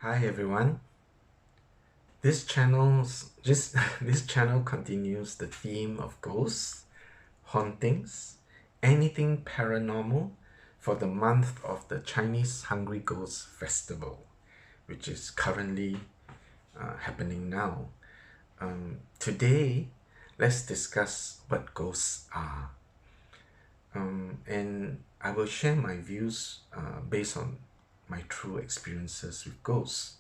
Hi everyone. This channel continues the theme of ghosts, hauntings, anything paranormal for the month of the Chinese Hungry Ghost Festival, which is currently happening now. Today, let's discuss what ghosts are. And I will share my views based on my true experiences with ghosts.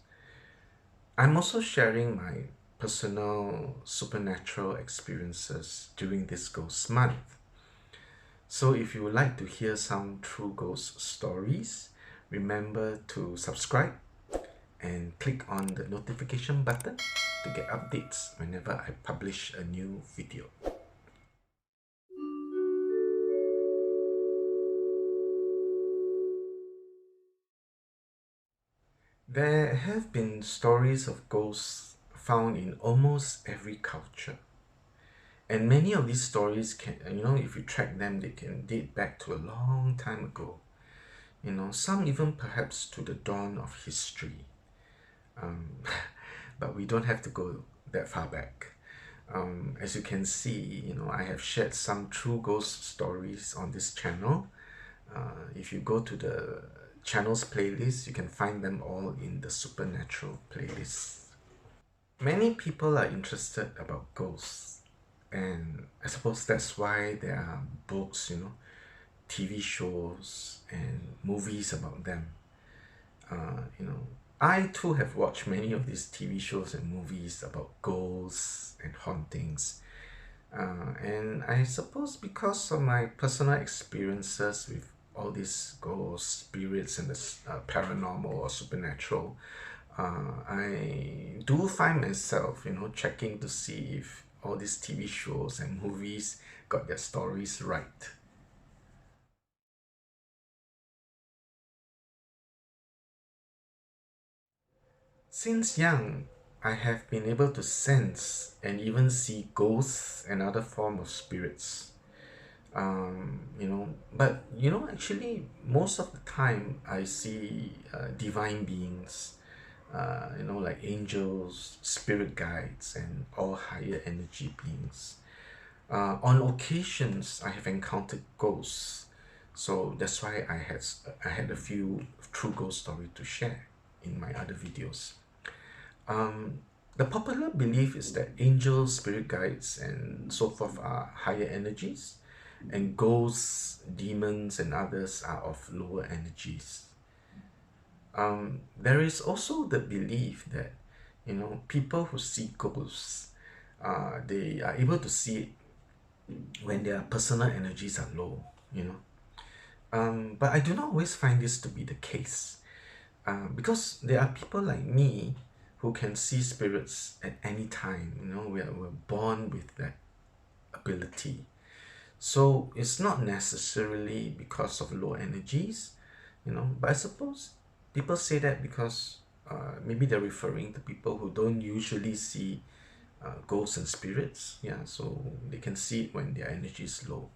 I'm also sharing my personal supernatural experiences during this ghost month. So if you would like to hear some true ghost stories, remember to subscribe and click on the notification button to get updates whenever I publish a new video. There have been stories of ghosts found in almost every culture. And many of these stories can, if you track them, they can date back to a long time ago. Some even perhaps to the dawn of history. Um, but we don't have to go that far back. As you can see, I have shared some true ghost stories on this channel. If you go to the channel's playlist, you can find them all in the supernatural playlist. Many people are interested about ghosts, and I suppose that's why there are books, TV shows and movies about them. I too have watched many of these TV shows and movies about ghosts and hauntings. And I suppose because of my personal experiences with all these ghosts, spirits, and the paranormal or supernatural, I do find myself, checking to see if all these TV shows and movies got their stories right. Since young, I have been able to sense and even see ghosts and other form of spirits. But actually, most of the time I see divine beings, like angels, spirit guides, and all higher energy beings. On occasions, I have encountered ghosts, so that's why I had a few true ghost stories to share in my other videos. The popular belief is that angels, spirit guides, and so forth are higher energies, and ghosts, demons, and others are of lower energies. There is also the belief that, people who see ghosts, they are able to see it when their personal energies are low, But I do not always find this to be the case. Because there are people like me who can see spirits at any time. We're born with that ability. So it's not necessarily because of low energies, but I suppose people say that because maybe they're referring to people who don't usually see ghosts and spirits. Yeah, so they can see it when their energy is low.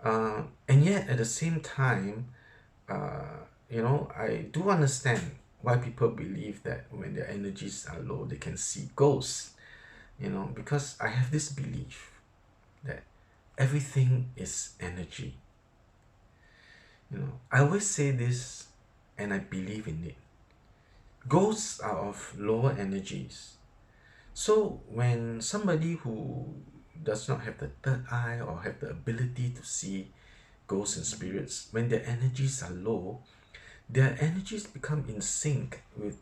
And yet at the same time, I do understand why people believe that when their energies are low, they can see ghosts, because I have this belief that everything is energy. I always say this and I believe in it. Ghosts are of lower energies. So when somebody who does not have the third eye or have the ability to see ghosts and spirits, when their energies are low, their energies become in sync with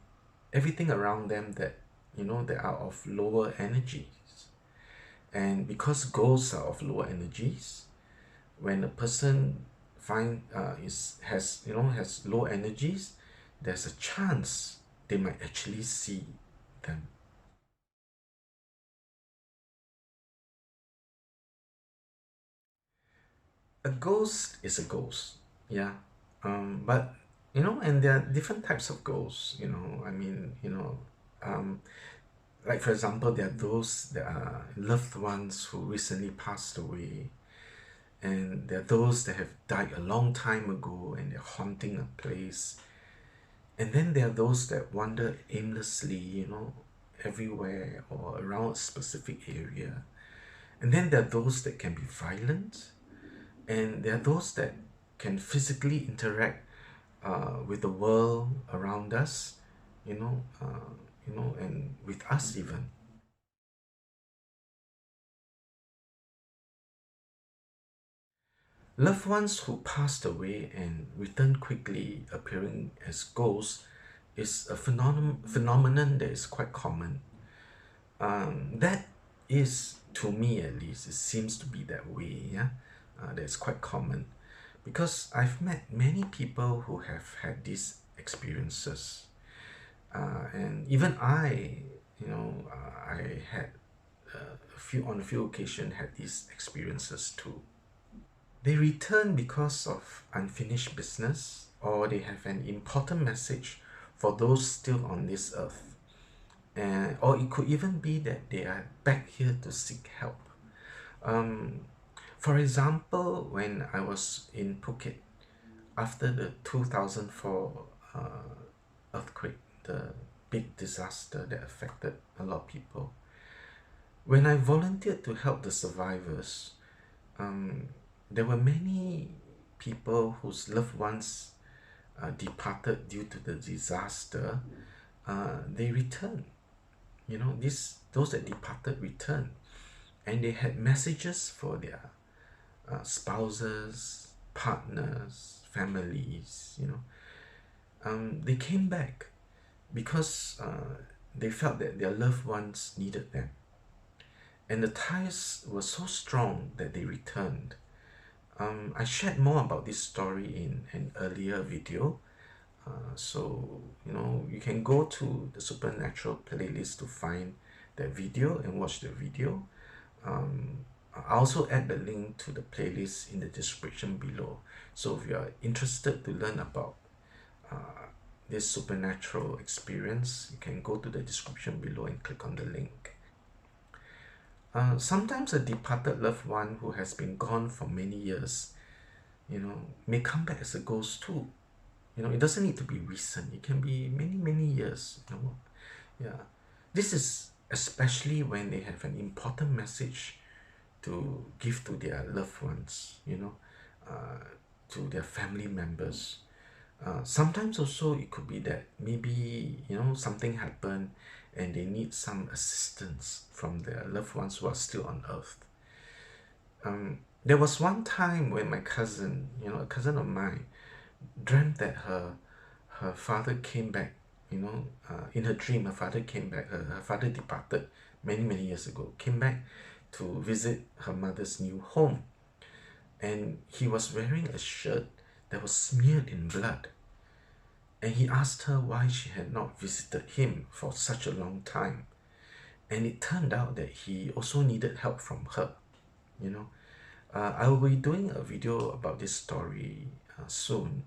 everything around them that are of lower energies. And because ghosts are of lower energies, when a person has low energies, there's a chance they might actually see them. A ghost is a ghost, yeah. But and there are different types of ghosts. Um, like for example, there are those that are loved ones who recently passed away, and there are those that have died a long time ago and they're haunting a place. And then there are those that wander aimlessly, everywhere or around a specific area. And then there are those that can be violent, and there are those that can physically interact with the world around us, and with us even. Loved ones who passed away and returned quickly, appearing as ghosts, is a phenomenon that is quite common. That is, to me at least, it seems to be that way. Yeah, that's quite common, because I've met many people who have had these experiences, and even I had on a few occasions had these experiences too. They return because of unfinished business, or they have an important message for those still on this earth. Or it could even be that they are back here to seek help. Um, for example, when I was in Phuket after the 2004 earthquake, the big disaster that affected a lot of people, when I volunteered to help the survivors, um, there were many people whose loved ones departed due to the disaster. They returned. Those that departed returned, and they had messages for their spouses, partners, families. They came back because they felt that their loved ones needed them, and the ties were so strong that they returned. I shared more about this story in an earlier video. So, you can go to the Supernatural playlist to find that video and watch the video. I'll also add the link to the playlist in the description below. So if you are interested to learn about this supernatural experience, you can go to the description below and click on the link. Sometimes a departed loved one who has been gone for many years, may come back as a ghost too. It doesn't need to be recent. It can be many, many years. Yeah. This is especially when they have an important message to give to their loved ones, to their family members. Sometimes also it could be that maybe, something happened and they need some assistance from their loved ones who are still on earth. There was one time when my cousin, a cousin of mine, dreamt that her father came back. In her dream, her father came back. Her father departed many, many years ago, came back to visit her mother's new home. And he was wearing a shirt that was smeared in blood. And he asked her why she had not visited him for such a long time. And it turned out that he also needed help from her. I will be doing a video about this story soon.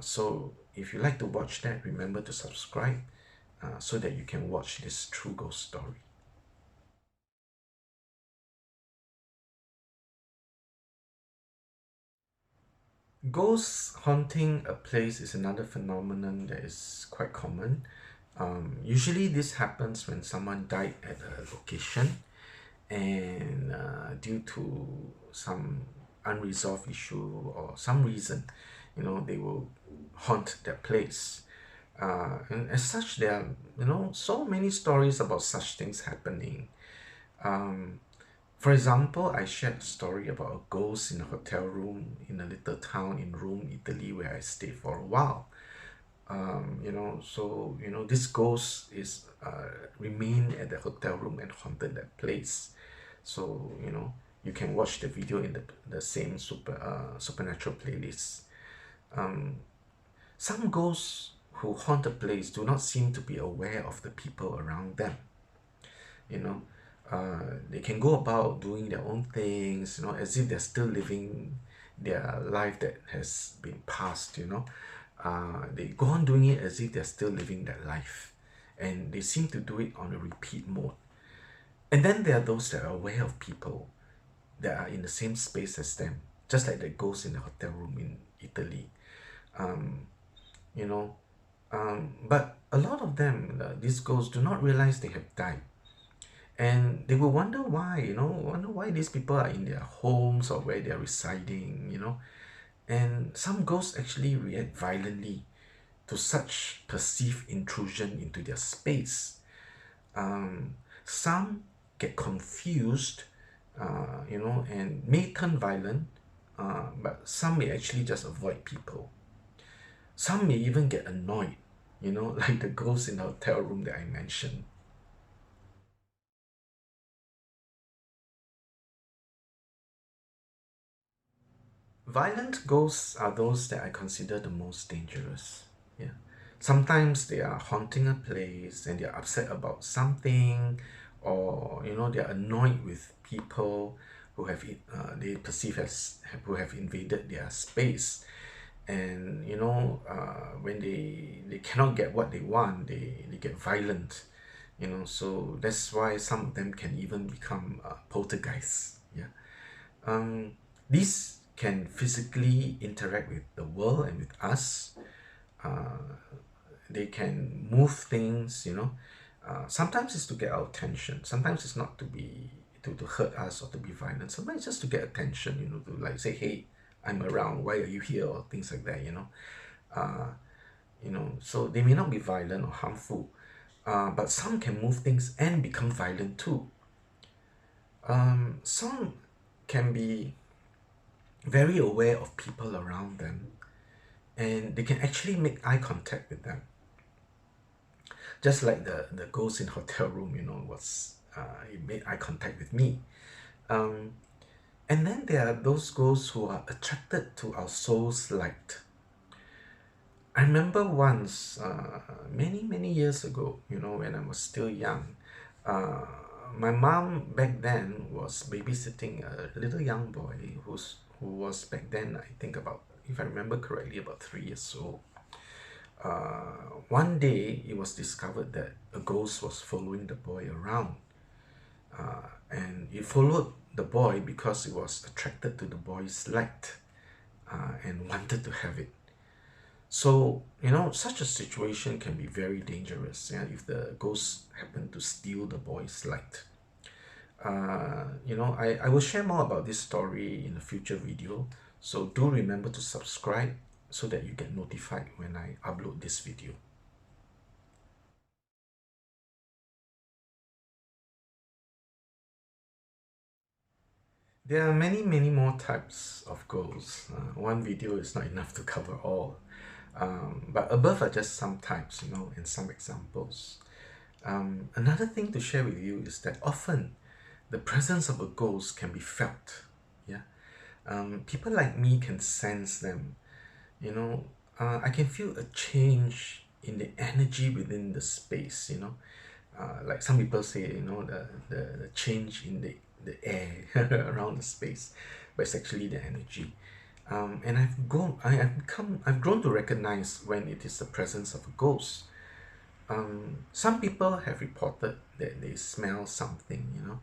So if you like to watch that, remember to subscribe so that you can watch this true ghost story. Ghosts haunting a place is another phenomenon that is quite common. Usually this happens when someone died at a location, and due to some unresolved issue or some reason, they will haunt that place. And as such, there are, so many stories about such things happening. For example, I shared a story about a ghost in a hotel room in a little town in Rome, Italy, where I stayed for a while. This ghost is remained at the hotel room and haunted that place. So, you can watch the video in the same supernatural playlist. Some ghosts who haunt a place do not seem to be aware of the people around them. you know they can go about doing their own things, as if they're still living their life that has been passed. They go on doing it as if they're still living that life, and they seem to do it on a repeat mode. And then there are those that are aware of people that are in the same space as them, just like the ghost in the hotel room in Italy. um, you know But a lot of them, these ghosts, do not realize they have died. And they will wonder why, wonder why these people are in their homes or where they're residing. And some ghosts actually react violently to such perceived intrusion into their space. Some get confused, and may turn violent, but some may actually just avoid people. Some may even get annoyed, like the ghost in the hotel room that I mentioned. Violent ghosts are those that I consider the most dangerous. Yeah. Sometimes they are haunting a place and they're upset about something, or they're annoyed with people who have they perceive as who have invaded their space. And when they cannot get what they want, they get violent. So that's why some of them can even become poltergeists. Yeah. These can physically interact with the world and with us. They can move things. Sometimes it's to get our attention. Sometimes it's not to be to hurt us or to be violent. Sometimes it's just to get attention, to like say, hey, I'm around, why are you here? Or things like that. So they may not be violent or harmful. But some can move things and become violent too. Some can be very aware of people around them, and they can actually make eye contact with them, just like the ghost in hotel room, was he made eye contact with me. And then there are those ghosts who are attracted to our soul's light. I remember once, many years ago, when I was still young, uh, my mom back then was babysitting a little young boy who was back then, I think about, if I remember correctly, about 3 years old. One day, it was discovered that a ghost was following the boy around. And it followed the boy because it was attracted to the boy's light, and wanted to have it. So, such a situation can be very dangerous, yeah, if the ghost happen to steal the boy's light. I will share more about this story in a future video. So do remember to subscribe so that you get notified when I upload this video. There are many more types of ghosts. One video is not enough to cover all. But above are just some types, and some examples. Another thing to share with you is that often the presence of a ghost can be felt. Yeah. People like me can sense them. I can feel a change in the energy within the space. Like some people say, the change in the air around the space, but it's actually the energy. And I've grown to recognize when it is the presence of a ghost. Some people have reported that they smell something.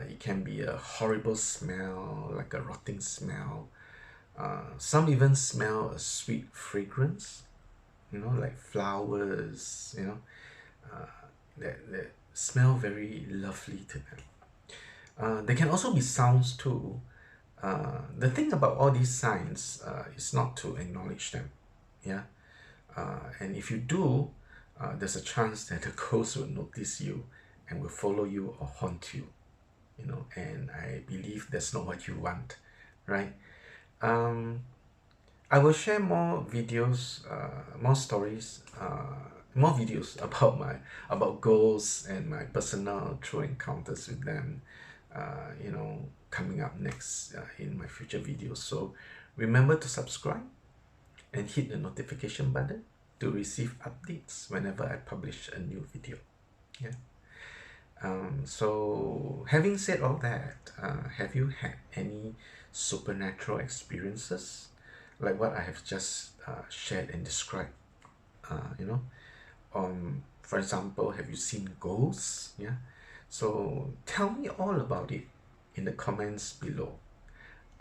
It can be a horrible smell, like a rotting smell. Some even smell a sweet fragrance, like flowers, that smell very lovely to them. There can also be sounds too. The thing about all these signs is not to acknowledge them. Yeah. And if you do, there's a chance that the ghost will notice you and will follow you or haunt you. And I believe that's not what you want, right? I will share more videos, more stories, more videos about ghosts and my personal true encounters with them, coming up next in my future videos. So remember to subscribe and hit the notification button to receive updates whenever I publish a new video. Yeah. So having said all that, have you had any supernatural experiences like what I have just shared and described? You know, for example, have you seen ghosts? Yeah. So tell me all about it in the comments below.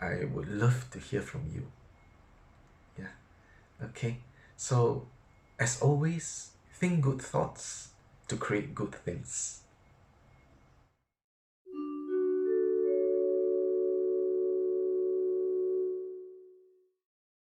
I would love to hear from you. Yeah. Okay. So As always, think good thoughts to create good things.